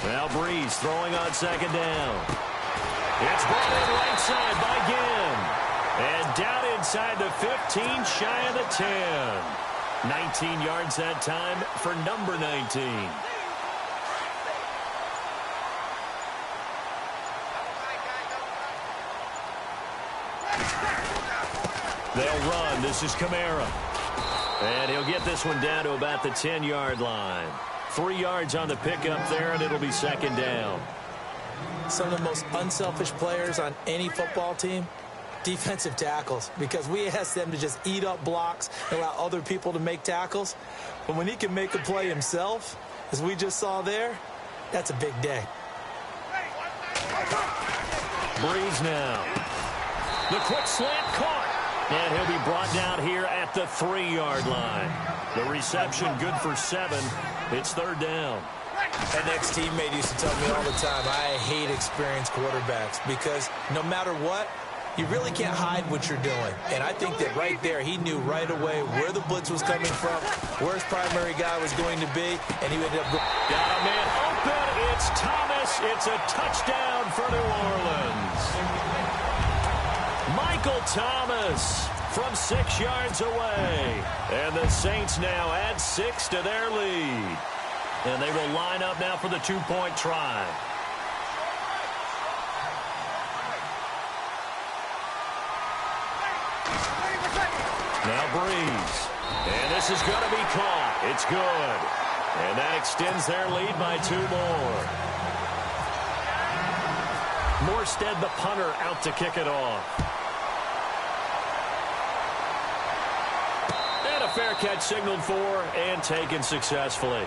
Now Breeze throwing on second down. It's brought in right side by Ginn. And down inside the 15, shy of the 10. 19 yards that time for number 19. They'll run. This is Kamara. And he'll get this one down to about the 10-yard line. 3 yards on the pickup there, and it'll be second down. Some of the most unselfish players on any football team, defensive tackles, because we ask them to just eat up blocks and allow other people to make tackles. But when he can make a play himself, as we just saw there, that's a big day. Breeze now. The quick slant caught. And he'll be brought down here at the 3-yard line. The reception good for 7. It's third down. An ex-teammate used to tell me all the time, I hate experienced quarterbacks because no matter what, you really can't hide what you're doing. And I think that right there, he knew right away where the blitz was coming from, where his primary guy was going to be, and he ended up going. Got a man open. It's Thomas. It's a touchdown for New Orleans. Michael Thomas from 6 yards away. And the Saints now add 6 to their lead. And they will line up now for the 2-point try. Now Breeze. And this is going to be caught. It's good. And that extends their lead by 2 more. Morstead, the punter, out to kick it off. And a fair catch signaled for and taken successfully.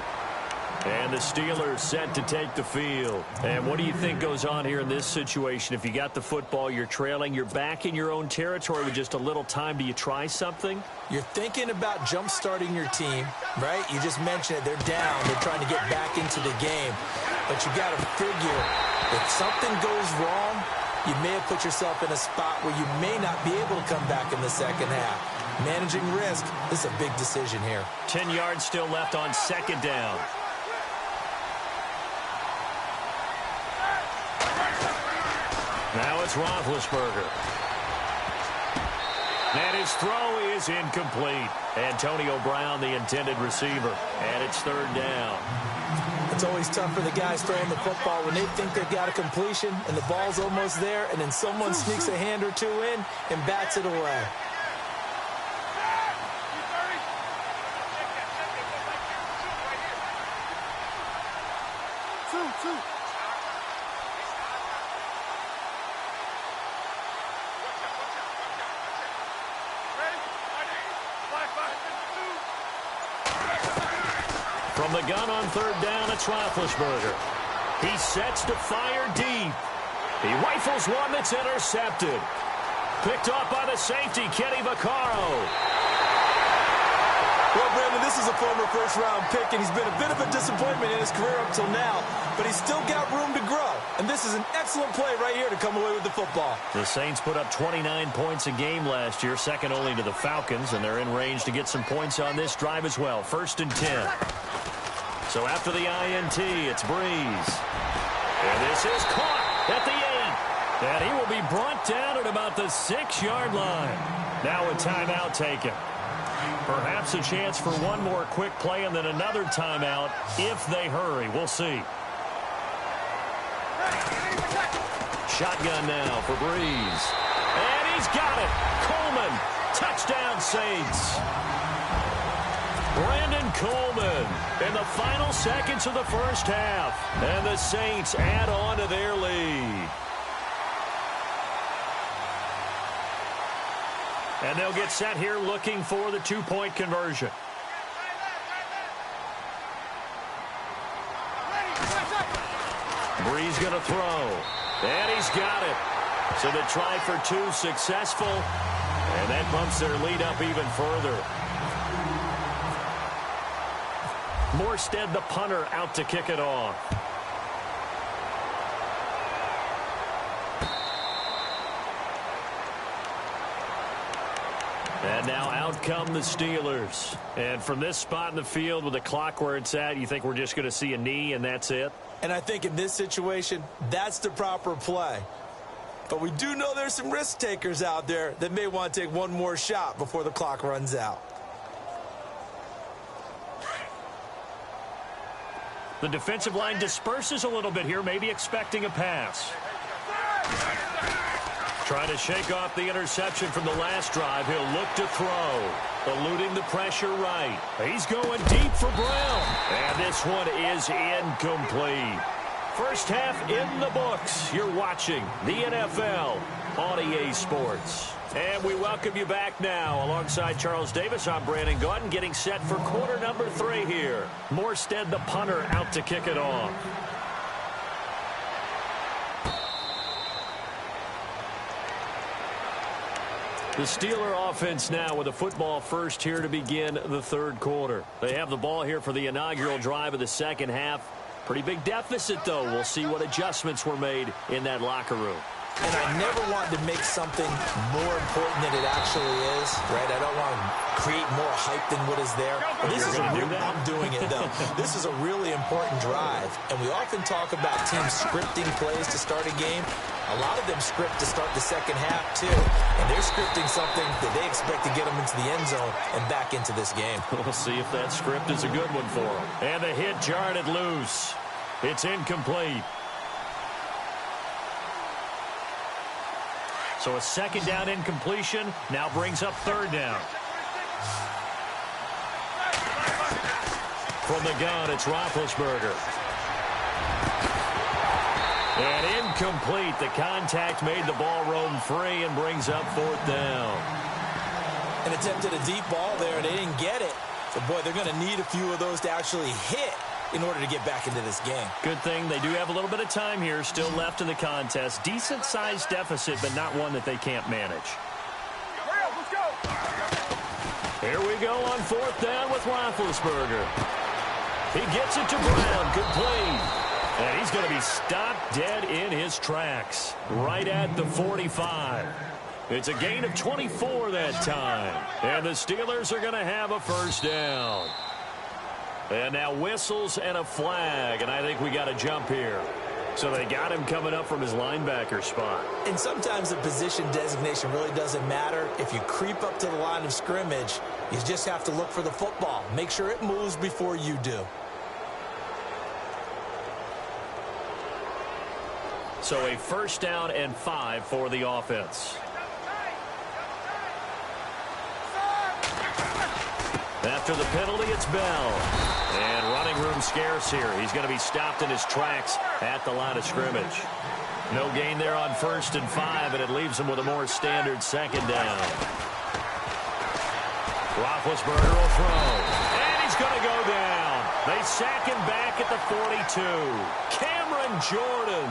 And the Steelers set to take the field. And what do you think goes on here in this situation? If you got the football, you're trailing, you're back in your own territory with just a little time. Do you try something? You're thinking about jump-starting your team, right? You just mentioned it. They're down. They're trying to get back into the game. But you got to figure, if something goes wrong, you may have put yourself in a spot where you may not be able to come back in the second half. Managing risk, this is a big decision here. 10 yards still left on second down. Now it's Roethlisberger. And his throw is incomplete. Antonio Brown, the intended receiver. And it's third down. It's always tough for the guys throwing the football when they think they've got a completion and the ball's almost there, and then someone sneaks a hand or two in and bats it away. From the gun on third down, it's Roethlisberger. He sets to fire deep. He rifles one that's intercepted. Picked off by the safety, Kenny Vaccaro. Well, Brandon, this is a former first-round pick, and he's been a bit of a disappointment in his career up till now, but he's still got room to grow, and this is an excellent play right here to come away with the football. The Saints put up 29 points a game last year, second only to the Falcons, and they're in range to get some points on this drive as well. 1st and 10. So after the INT, it's Breeze. And this is caught at the 8. And he will be brought down at about the 6-yard line. Now a timeout taken. Perhaps a chance for one more quick play and then another timeout if they hurry. We'll see. Shotgun now for Breeze. And he's got it. Coleman. Touchdown, Saints. Brandon Coleman in the final seconds of the first half. And the Saints add on to their lead. And they'll get set here looking for the 2-point conversion. Breeze going to throw. And he's got it. So the try for 2 successful. And that bumps their lead up even further. Morstead, the punter, out to kick it off. And now out come the Steelers. And from this spot in the field with the clock where it's at, you think we're just going to see a knee and that's it? And I think in this situation, that's the proper play. But we do know there's some risk takers out there that may want to take one more shot before the clock runs out. The defensive line disperses a little bit here, maybe expecting a pass. Trying to shake off the interception from the last drive. He'll look to throw. Eluding the pressure right. He's going deep for Brown. And this one is incomplete. First half in the books. You're watching the NFL on EA Sports. And we welcome you back now. Alongside Charles Davis, I'm Brandon Gaudin, getting set for quarter number 3 here. Morstead, the punter, out to kick it off. The Steeler offense now with a football first here to begin the third quarter. They have the ball here for the inaugural drive of the second half. Pretty big deficit, though. We'll see what adjustments were made in that locker room. And I never want to make something more important than it actually is, right? I don't want to create more hype than what is there. But this is I'm doing it, though. This is a really important drive. And we often talk about teams scripting plays to start a game. A lot of them script to start the second half, too. And they're scripting something that they expect to get them into the end zone and back into this game. We'll see if that script is a good one for them. And the hit jarred it loose. It's incomplete. So a second down incompletion now brings up third down. From the gun, it's Roethlisberger. And incomplete. The contact made the ball roam free and brings up fourth down. And attempted a deep ball there, and they didn't get it. So, boy, they're going to need a few of those to actually hit in order to get back into this game. Good thing they do have a little bit of time here still left in the contest. Decent-sized deficit, but not one that they can't manage. Hurry up, let's go. Here we go on fourth down with Roethlisberger. He gets it to Brown, complete. And he's going to be stopped dead in his tracks, right at the 45. It's a gain of 24 that time. And the Steelers are going to have a first down. And now whistles and a flag, and I think we got a jump here. So they got him coming up from his linebacker spot. And sometimes the position designation really doesn't matter. If you creep up to the line of scrimmage, you just have to look for the football. Make sure it moves before you do. So a first down and 5 for the offense. After the penalty, it's Bell. And running room scarce here. He's going to be stopped in his tracks at the line of scrimmage. No gain there on first and 5, and it leaves him with a more standard second down. Roethlisberger will throw. And he's going to go down. They sack him back at the 42. Cameron Jordan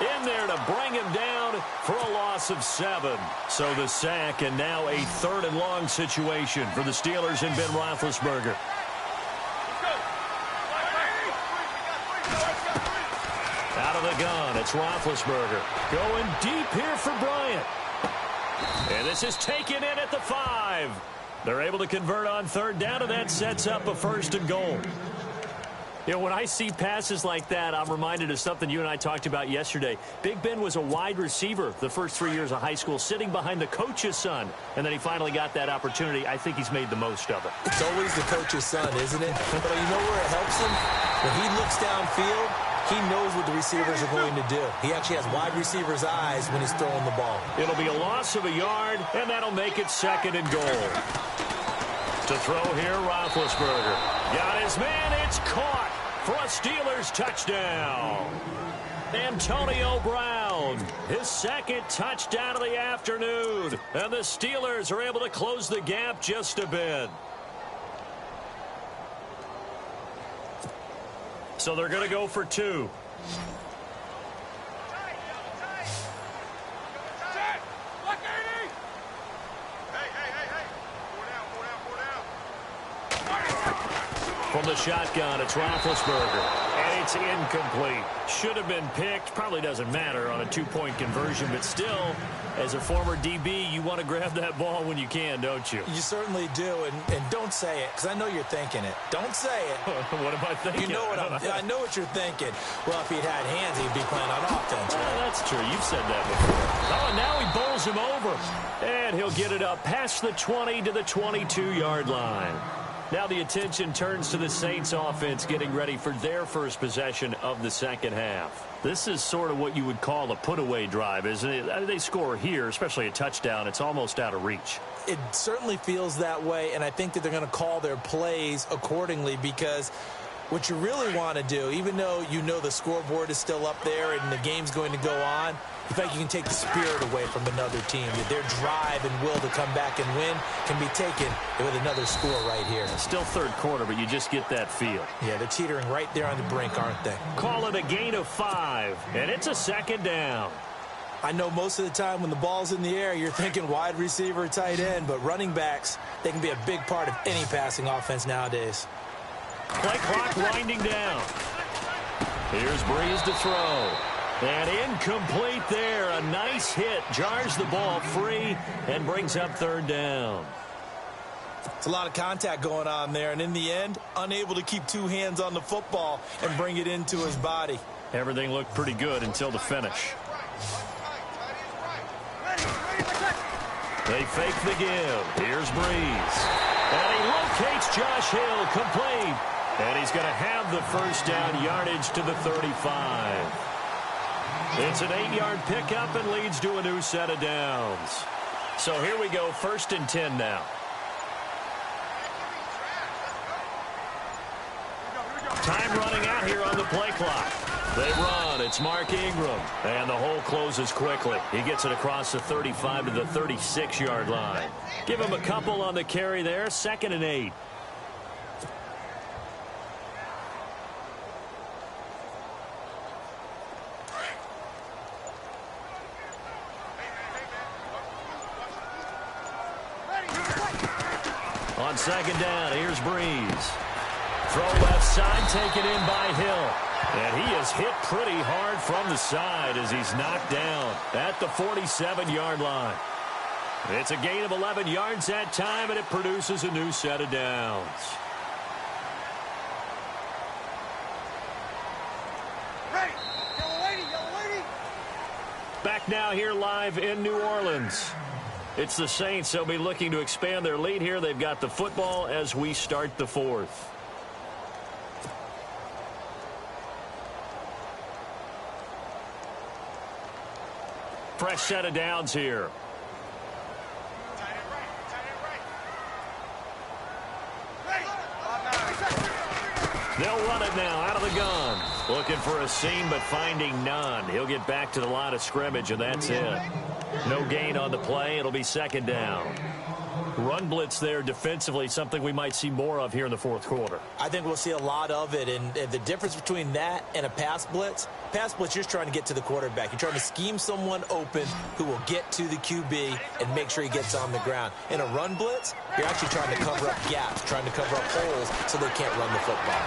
in there to bring him down for a loss of 7. So the sack, and now a third and long situation for the Steelers and Ben Roethlisberger. Out of the gun, it's Roethlisberger. Going deep here for Bryant. And this is taken in at the 5. They're able to convert on third down, and that sets up a first and goal. You know, when I see passes like that, I'm reminded of something you and I talked about yesterday. Big Ben was a wide receiver the first 3 years of high school, sitting behind the coach's son, and then he finally got that opportunity. I think he's made the most of it. It's always the coach's son, isn't it? But you know where it helps him? When he looks downfield, he knows what the receivers are going to do. He actually has wide receivers' eyes when he's throwing the ball. It'll be a loss of a yard, and that'll make it second and goal. To throw here, Roethlisberger. Got his man, it's caught for a Steelers touchdown. Antonio Brown, his second touchdown of the afternoon. And the Steelers are able to close the gap just a bit. So they're going to go for 2. From the shotgun, it's Roethlisberger. And it's incomplete. Should have been picked. Probably doesn't matter on a two-point conversion, but still, as a former DB, you want to grab that ball when you can, don't you? You certainly do, and don't say it, because I know you're thinking it. Don't say it. What am I thinking? You know what I know what you're thinking. Well, if he'd had hands, he'd be playing on offense. That's true. You've said that before. Oh, and now he bowls him over. And he'll get it up past the 20 to the 22-yard line. Now the attention turns to the Saints offense getting ready for their first possession of the second half. This is sort of what you would call a put-away drive, isn't it? They score here, especially a touchdown. It's almost out of reach. It certainly feels that way, and I think that they're going to call their plays accordingly, because what you really want to do, even though you know the scoreboard is still up there and the game's going to go on, in fact, you can take the spirit away from another team. Their drive and will to come back and win can be taken with another score right here. Still third quarter, but you just get that feel. Yeah, they're teetering right there on the brink, aren't they? Call it a gain of 5, and it's a second down. I know most of the time when the ball's in the air, you're thinking wide receiver, tight end, but running backs, they can be a big part of any passing offense nowadays. Play clock winding down. Here's Breeze to throw. And incomplete there. A nice hit. Jars the ball free and brings up third down. It's a lot of contact going on there, and in the end, unable to keep two hands on the football and bring it into his body. Everything looked pretty good until the finish. They fake the give. Here's Breeze. And he locates Josh Hill, complete. And he's going to have the first down, yardage to the 35. It's an 8-yard pickup and leads to a new set of downs. So here we go, 1st and 10 now. Time running out here on the play clock. They run. It's Mark Ingram. And the hole closes quickly. He gets it across the 35 to the 36-yard line. Give him a couple on the carry there. 2nd and 8. On 2nd down, here's Breeze. Throw left side, taken in by Hill. And he is hit pretty hard from the side as he's knocked down at the 47-yard line. It's a gain of 11 yards that time, and it produces a new set of downs. Back now here live in New Orleans. It's the Saints. They'll be looking to expand their lead here. They've got the football as we start the 4th. Fresh set of downs here. They'll run it now out of the gun. Looking for a seam, but finding none. He'll get back to the line of scrimmage, and that's it. No gain on the play. It'll be 2nd down. Run blitz there defensively, something we might see more of here in the 4th quarter. I think we'll see a lot of it, and the difference between that and a pass blitz, you're just trying to get to the quarterback. You're trying to scheme someone open who will get to the QB and make sure he gets on the ground. In a run blitz, you're actually trying to cover up gaps, trying to cover up holes so they can't run the football.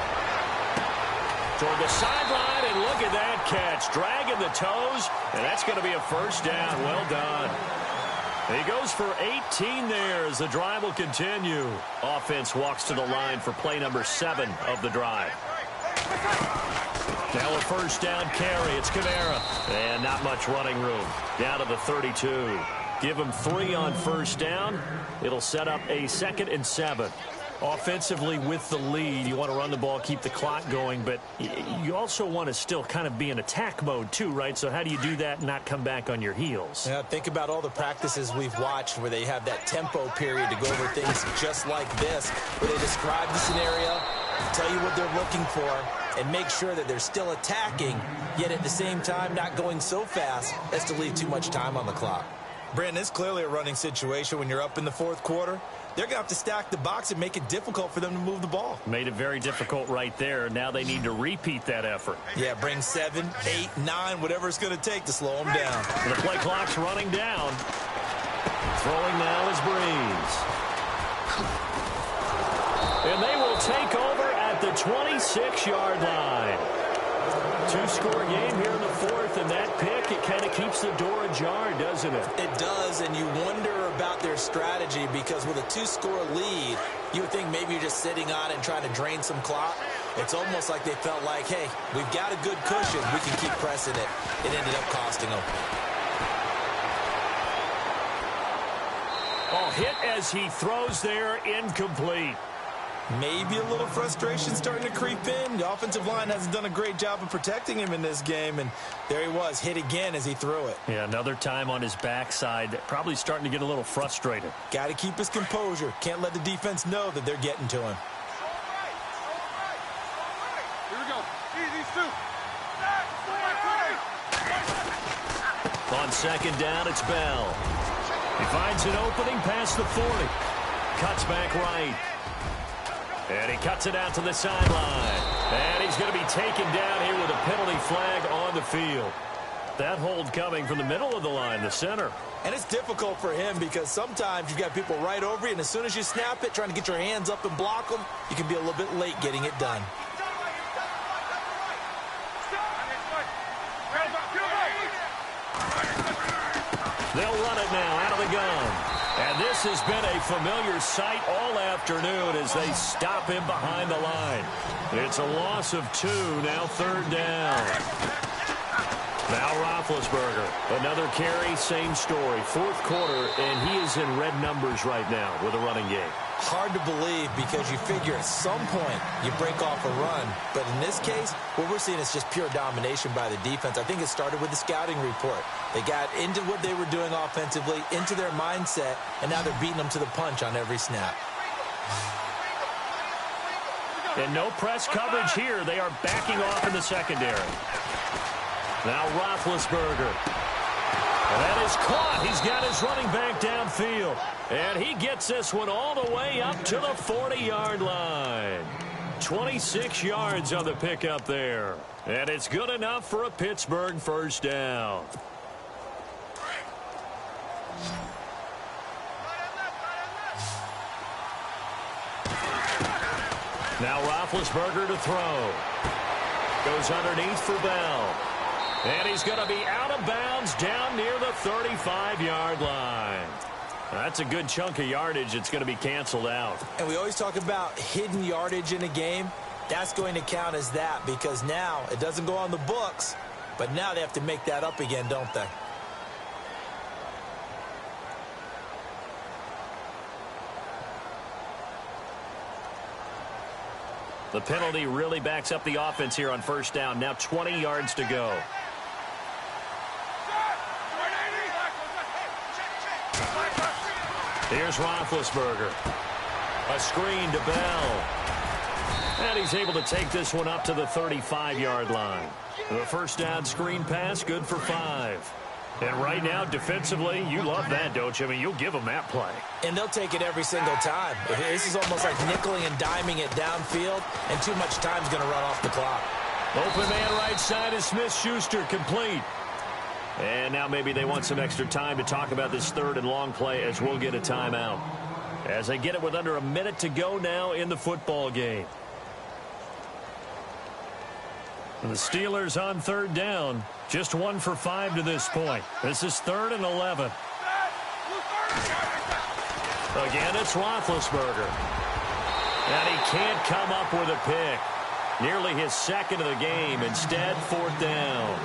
Toward the sideline, and look at that catch. Dragging the toes, and that's going to be a first down. Well done. He goes for 18 there as the drive will continue. Offense walks to the line for play number 7 of the drive. Now a first down carry. It's Kamara. And not much running room. Down to the 32. Give him 3 on first down. It'll set up a 2nd and 7. Offensively with the lead, you want to run the ball, keep the clock going, but you also want to still kind of be in attack mode too, right? So how do you do that and not come back on your heels? Yeah, think about all the practices we've watched where they have that tempo period to go over things just like this, where they describe the scenario, tell you what they're looking for, and make sure that they're still attacking, yet at the same time not going so fast as to leave too much time on the clock. Brandon, it's clearly a running situation when you're up in the 4th quarter. They're going to have to stack the box and make it difficult for them to move the ball. Made it very difficult right there. Now they need to repeat that effort. Yeah, bring 7, 8, 9, whatever it's going to take to slow them down. The play clock's running down. Throwing now is Breeze. And they will take over at the 26-yard line. Two-score game here in the fourth, and that pick, it kind of keeps the door ajar, doesn't it? It does, and you wonder about their strategy because with a two-score lead, you would think maybe you're just sitting on it and trying to drain some clock. It's almost like they felt like, hey, we've got a good cushion. We can keep pressing it. It ended up costing them. Oh, hit as he throws there, incomplete. Maybe a little frustration starting to creep in. The offensive line hasn't done a great job of protecting him in this game, and there he was, hit again as he threw it. Yeah, another time on his backside, probably starting to get a little frustrated. Got to keep his composure. Can't let the defense know that they're getting to him. Here we go. Easy, Stu. On second down, it's Bell. He finds an opening past the 40. Cuts back right. And he cuts it out to the sideline. And he's going to be taken down here with a penalty flag on the field. That hold coming from the middle of the line, the center. And it's difficult for him because sometimes you've got people right over you, and as soon as you snap it, trying to get your hands up and block them, you can be a little bit late getting it done. They'll run it now out of the gun. And this has been a familiar sight all afternoon as they stop him behind the line. It's a loss of 2, now third down. Now Roethlisberger, another carry, same story. Fourth quarter, and he is in red numbers right now with a running game. Hard to believe because you figure at some point you break off a run. But in this case, what we're seeing is just pure domination by the defense. I think it started with the scouting report. They got into what they were doing offensively, into their mindset, and now they're beating them to the punch on every snap. And no press coverage here. They are backing off in the secondary. Now Roethlisberger. And that is caught. He's got his running back downfield. And he gets this one all the way up to the 40-yard line. 26 yards on the pickup there. And it's good enough for a Pittsburgh first down. Now Roethlisberger to throw. Goes underneath for Bell. And he's going to be out of bounds down near the 35-yard line. That's a good chunk of yardage. It's going to be canceled out. And we always talk about hidden yardage in a game. That's going to count as that because now it doesn't go on the books, but now they have to make that up again, don't they? The penalty really backs up the offense here on first down. Now 20 yards to go. Here's Roethlisberger. A screen to Bell. And he's able to take this one up to the 35-yard line. The first down screen pass, good for 5. And right now, defensively, you love that, don't you? I mean, you'll give them that play. And they'll take it every single time. This is almost like nickeling and diming it downfield, and too much time's going to run off the clock. Open man right side is Smith-Schuster, complete. And now maybe they want some extra time to talk about this third and long play as we'll get a timeout. As they get it with under a minute to go now in the football game. And the Steelers on third down. Just 1 for 5 to this point. This is 3rd and 11. Again, it's Roethlisberger. And he can't come up with a pick. Nearly his second of the game. Instead, 4th down.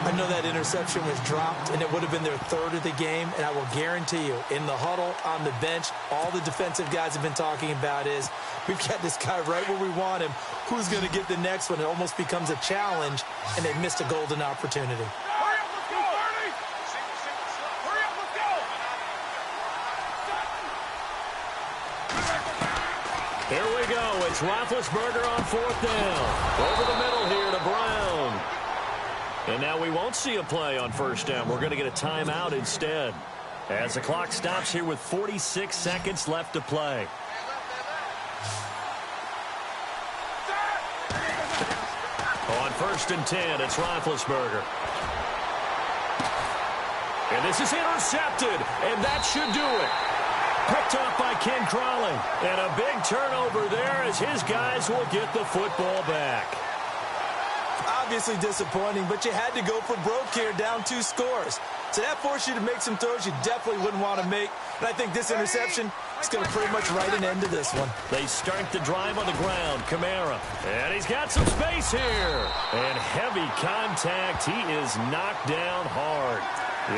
I know that interception was dropped, and it would have been their 3rd of the game, and I will guarantee you, in the huddle, on the bench, all the defensive guys have been talking about is, we've got this guy right where we want him. Who's going to get the next one? It almost becomes a challenge, and they missed a golden opportunity. Hurry up, let's go, Bernie! Hurry up, let's go! Here we go. It's Roethlisberger on 4th down. Over the middle here to Brown. And now we won't see a play on first down. We're going to get a timeout instead. As the clock stops here with 46 seconds left to play. On 1st and 10, it's Roethlisberger. And this is intercepted, and that should do it. Picked off by Ken Crawley. And a big turnover there as his guys will get the football back. Obviously disappointing, but you had to go for broke here, down 2 scores. So that forced you to make some throws you definitely wouldn't want to make. And I think this interception is going to pretty much write an end to this one. They start the drive on the ground. Kamara. And he's got some space here. And heavy contact. He is knocked down hard.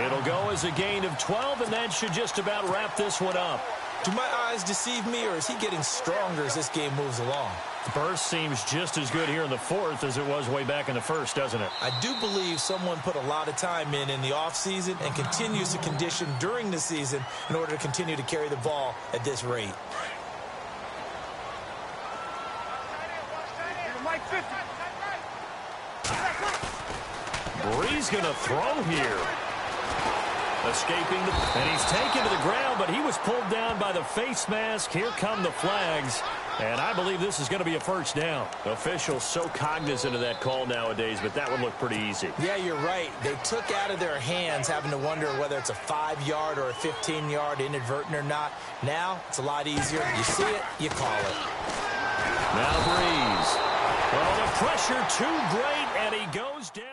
It'll go as a gain of 12, and that should just about wrap this one up. Do my eyes deceive me, or is he getting stronger as this game moves along? The burst seems just as good here in the fourth as it was way back in the first, doesn't it? I do believe someone put a lot of time in the offseason and continues to condition during the season in order to continue to carry the ball at this rate. Bree's going to throw here. Escaping, and he's taken to the ground, but he was pulled down by the face mask. Here come the flags, and I believe this is going to be a first down. Officials so cognizant of that call nowadays, but that would look pretty easy. Yeah, you're right. They took out of their hands having to wonder whether it's a 5-yard or a 15-yard inadvertent or not. Now, it's a lot easier. You see it, you call it. Now Breeze. Well, the pressure too great, and he goes down.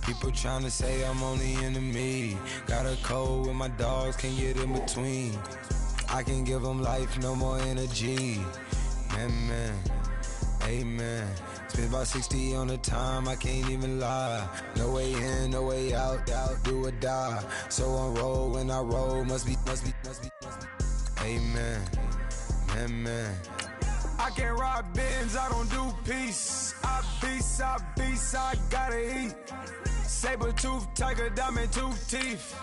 People tryna say I'm only enemy. Got a code with my dogs, can't get in between. I can give them life, no more energy. Man, amen. Spent about 60 on the time, I can't even lie. No way in, no way out, do or die. So on roll, when I roll, must be. Amen, man. I can't ride Benz, I don't do peace. I beast, I gotta eat. Saber tooth, tiger, diamond tooth teeth.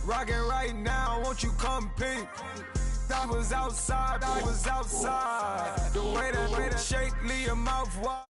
Rockin' right now, won't you come peep? I was outside. The way that shake, leave your mouth wide.